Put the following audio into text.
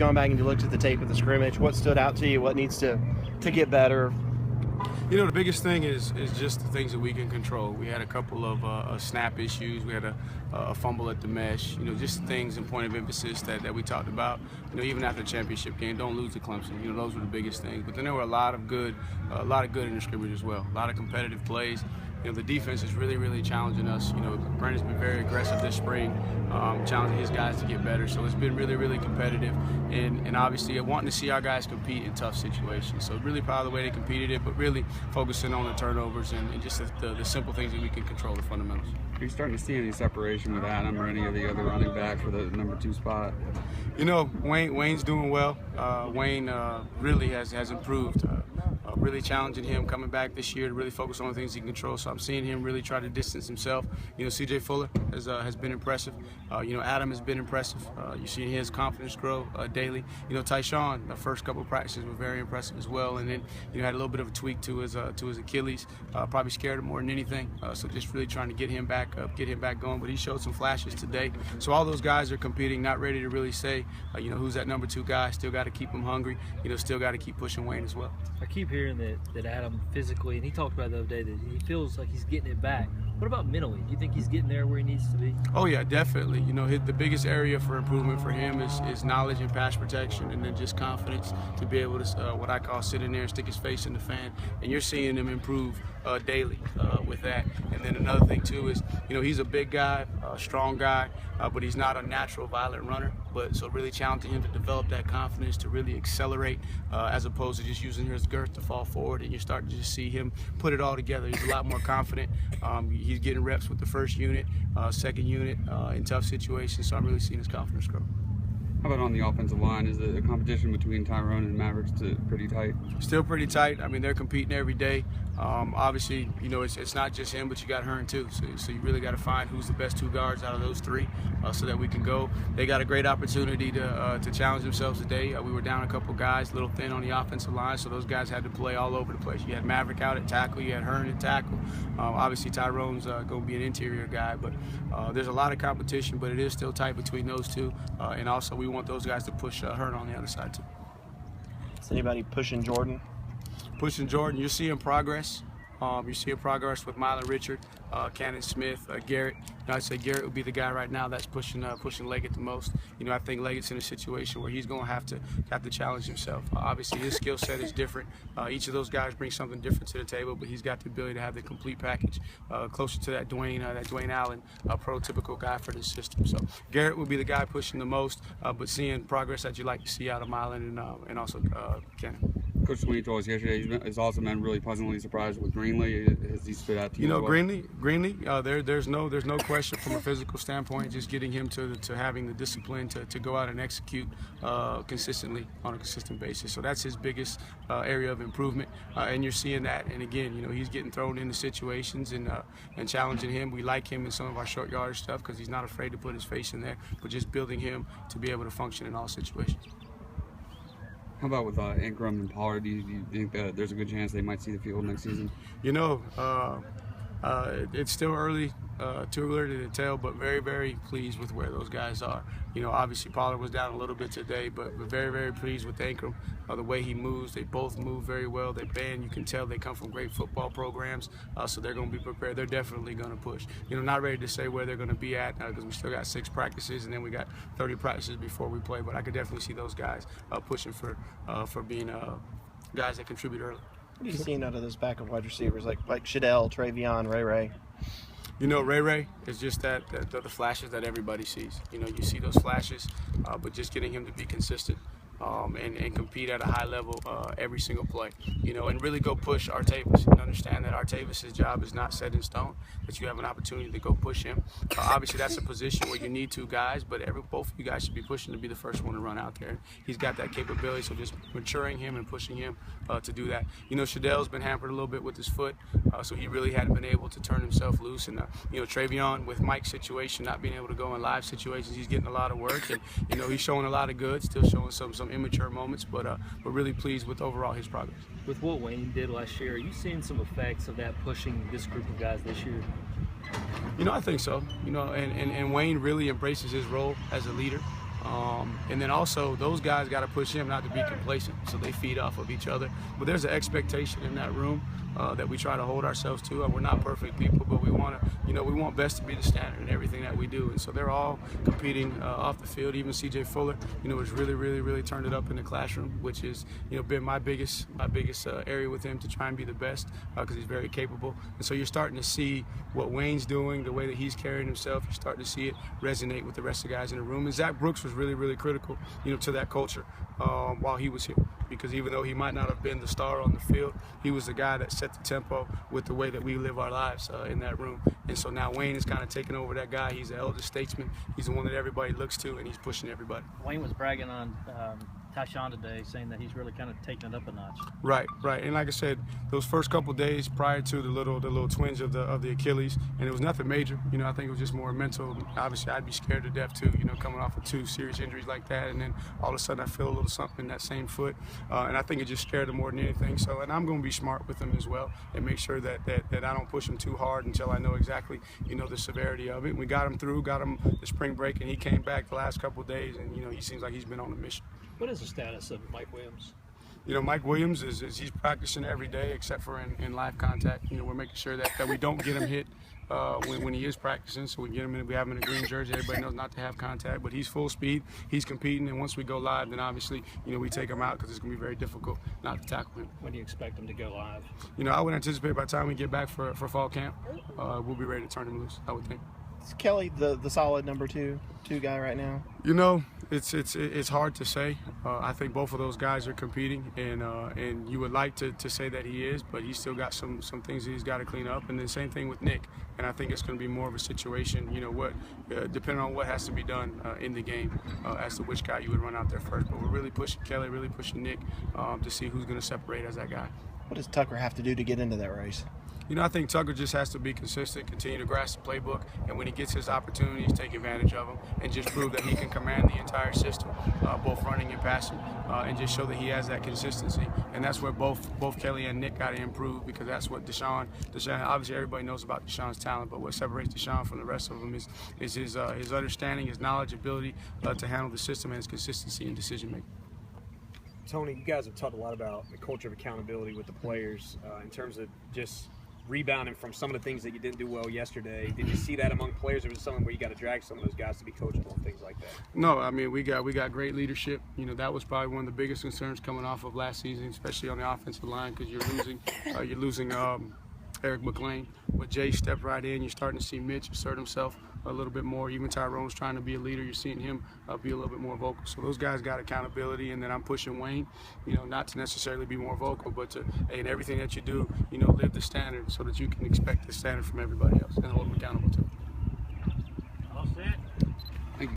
Gone back and you looked at the tape of the scrimmage. What stood out to you? What needs to get better? You know, the biggest thing is just the things that we can control. We had a couple of snap issues. We had a fumble at the mesh. You know, just things and point of emphasis that we talked about. You know, even after the championship game, don't lose to Clemson. You know, those were the biggest things. But then there were a lot of good in the scrimmage as well. A lot of competitive plays. You know, the defense is really, really challenging us. You know, Brandon's been very aggressive this spring, challenging his guys to get better. So it's been really, really competitive. And obviously, wanting to see our guys compete in tough situations. So really proud of the way they competed it, but really focusing on the turnovers and just the simple things that we can control, the fundamentals. Are you starting to see any separation with Adam or any of the other running backs for the number 2 spot? You know, Wayne's doing well. Wayne really has improved. Really challenging him coming back this year to really focus on the things he can control. So I'm seeing him really try to distance himself. You know, C.J. Fuller has been impressive. You know, Adam has been impressive. You're seeing his confidence grow daily. You know, Tyshawn, the first couple of practices were very impressive as well. And then, you know, had a little bit of a tweak to his Achilles. Probably scared him more than anything. So just really trying to get him back up, get him back going. But he showed some flashes today. So all those guys are competing, not ready to really say, you know, who's that number 2 guy. Still got to keep him hungry. You know, still got to keep pushing Wayne as well. I keep hearing that Adam physically, and he talked about it the other day, that he feels like he's getting it back. What about mentally? Do you think he's getting there where he needs to be? Oh yeah, definitely. You know, the biggest area for improvement for him is knowledge and pass protection, and then just confidence to be able to, what I call, sit in there and stick his face in the fan. And you're seeing him improve daily with that. And then another thing too is, you know, he's a big guy, a strong guy, but he's not a natural violent runner. But so really challenging him to develop that confidence to really accelerate as opposed to just using his girth to fall forward. And you're starting to just see him put it all together. He's a lot more confident. He's getting reps with the first unit, second unit in tough situations. So I'm really seeing his confidence grow. How about on the offensive line? Is the competition between Tyrone and Mavericks pretty tight? Still pretty tight. I mean, they're competing every day. Obviously, you know, it's not just him, but you got Hearn too. So you really got to find who's the best 2 guards out of those 3 so that we can go. They got a great opportunity to challenge themselves today. We were down a couple guys, a little thin on the offensive line, so those guys had to play all over the place. You had Maverick out at tackle, you had Hearn at tackle. Obviously, Tyrone's going to be an interior guy, but there's a lot of competition, but it is still tight between those 2. And also, we want those guys to push Hearn on the other side too. Is anybody pushing Jordan? Pushing Jordan, you're seeing progress. You're seeing progress with Mylan Richard, Cannon Smith, Garrett. You know, I'd say Garrett would be the guy right now that's pushing Leggett the most. You know, I think Leggett's in a situation where he's going to have to challenge himself. Obviously, his skill set is different. Each of those guys brings something different to the table, but he's got the ability to have the complete package, closer to that Dwayne Allen, prototypical guy for this system. So Garrett would be the guy pushing the most, but seeing progress that you like to see out of Mylan and also Cannon. Coach Sweeney told us yesterday he's also been really pleasantly surprised with Greenlee. Has he stood out to you? You know, well? Greenlee, there's no question from a physical standpoint, just getting him to having the discipline to go out and execute consistently on a consistent basis. So that's his biggest area of improvement, and you're seeing that. And again, you know, he's getting thrown into situations and challenging him. We like him in some of our short yardage stuff because he's not afraid to put his face in there, but just building him to be able to function in all situations. How about with Ingram and Pollard? Do you think that there's a good chance they might see the field next season? You know, it's still early, too early to tell, but very, very pleased with where those guys are. You know, obviously Pollard was down a little bit today, but we're very, very pleased with Ingram. The way he moves, they both move very well. They band, you can tell they come from great football programs, so they're going to be prepared. They're definitely going to push. You know, not ready to say where they're going to be at because we still got 6 practices and then we got 30 practices before we play. But I could definitely see those guys pushing for being guys that contribute early. What are you seeing out of those backup wide receivers like Shadell, Travion, Ray? You know, Ray is just the flashes that everybody sees. You know, you see those flashes, but just getting him to be consistent and compete at a high level every single play. You know, and really go push Artavis and understand that Artavis' job is not set in stone, that you have an opportunity to go push him. Obviously, that's a position where you need 2 guys, but both of you guys should be pushing to be the first one to run out there. He's got that capability, so just maturing him and pushing him to do that. You know, Shadell's been hampered a little bit with his foot, so he really hadn't been able to turn himself loose. And, you know, Travion, with Mike's situation, not being able to go in live situations, he's getting a lot of work. And, you know, he's showing a lot of good, still showing some immature moments, but we're really pleased with overall his progress. With what Wayne did last year, are you seeing some effects of that pushing this group of guys this year? You know, I think so. You know, and Wayne really embraces his role as a leader. And then also those guys got to push him not to be complacent, so they feed off of each other. But there's an expectation in that room that we try to hold ourselves to. We're not perfect people, but we want to, we want best to be the standard in everything that we do. And so they're all competing off the field. Even C.J. Fuller, has really turned it up in the classroom, which is, been my biggest area with him, to try and be the best, because he's very capable. And so you're starting to see what Wayne's doing, the way that he's carrying himself. You're starting to see it resonate with the rest of the guys in the room. And Zach Brooks was really critical, to that culture while he was here, because even though he might not have been the star on the field, he was the guy that set the tempo with the way that we live our lives in that room. And so now Wayne is kind of taking over that guy. He's the elder statesman. He's the one that everybody looks to, and he's pushing everybody. Wayne was bragging on Tyshawn today, saying that he's really kind of taking it up a notch. Right. And like I said, those first couple days prior to the little twinge of the Achilles, and it was nothing major. I think it was just more mental. Obviously, I'd be scared to death too. Coming off of 2 serious injuries like that, and then all of a sudden I feel a little something in that same foot, and I think it just scared him more than anything. So, and I'm going to be smart with him as well, and make sure that I don't push him too hard until I know exactly the severity of it. And we got him through, got him the spring break, and he came back the last couple of days, and he seems like he's been on a mission. What is the status of Mike Williams? Mike Williams is he's practicing every day except for in live contact. We're making sure that we don't get him hit when he is practicing, so we get him in. We have him in a green jersey. Everybody knows not to have contact, but he's full speed. He's competing, and once we go live, then obviously we take him out, because it's going to be very difficult not to tackle him. When do you expect him to go live? I would anticipate by the time we get back for fall camp, we'll be ready to turn him loose, I would think. Is Kelly the solid number two guy right now? It's hard to say. I think both of those guys are competing, and you would like to say that he is, but he's still got some things that he's got to clean up. And then same thing with Nick. And I think it's going to be more of a situation, depending on what has to be done in the game, as to which guy you would run out there first. But we're really pushing Kelly, really pushing Nick to see who's going to separate as that guy. What does Tucker have to do to get into that race? I think Tucker just has to be consistent, continue to grasp the playbook, and when he gets his opportunities, take advantage of them, and just prove that he can command the entire system, both running and passing, and just show that he has that consistency. And that's where both Kelly and Nick got to improve, because that's what Deshaun, obviously everybody knows about Deshaun's talent, but what separates Deshaun from the rest of them is his understanding, his knowledge, ability to handle the system, and his consistency in decision making. Tony, you guys have talked a lot about the culture of accountability with the players in terms of just rebounding from some of the things that you didn't do well yesterday. Did you see that among players, or was it something where you got to drag some of those guys to be coachable and things like that? No, we got great leadership. That was probably one of the biggest concerns coming off of last season, especially on the offensive line, because you're losing Eric McLean. But Jay stepped right in. You're starting to see Mitch assert himself a little bit more. Even Tyrone's trying to be a leader. You're seeing him be a little bit more vocal. So those guys got accountability, and then I'm pushing Wayne, not to necessarily be more vocal, but to, in everything that you do, live the standard, so that you can expect the standard from everybody else and hold them accountable.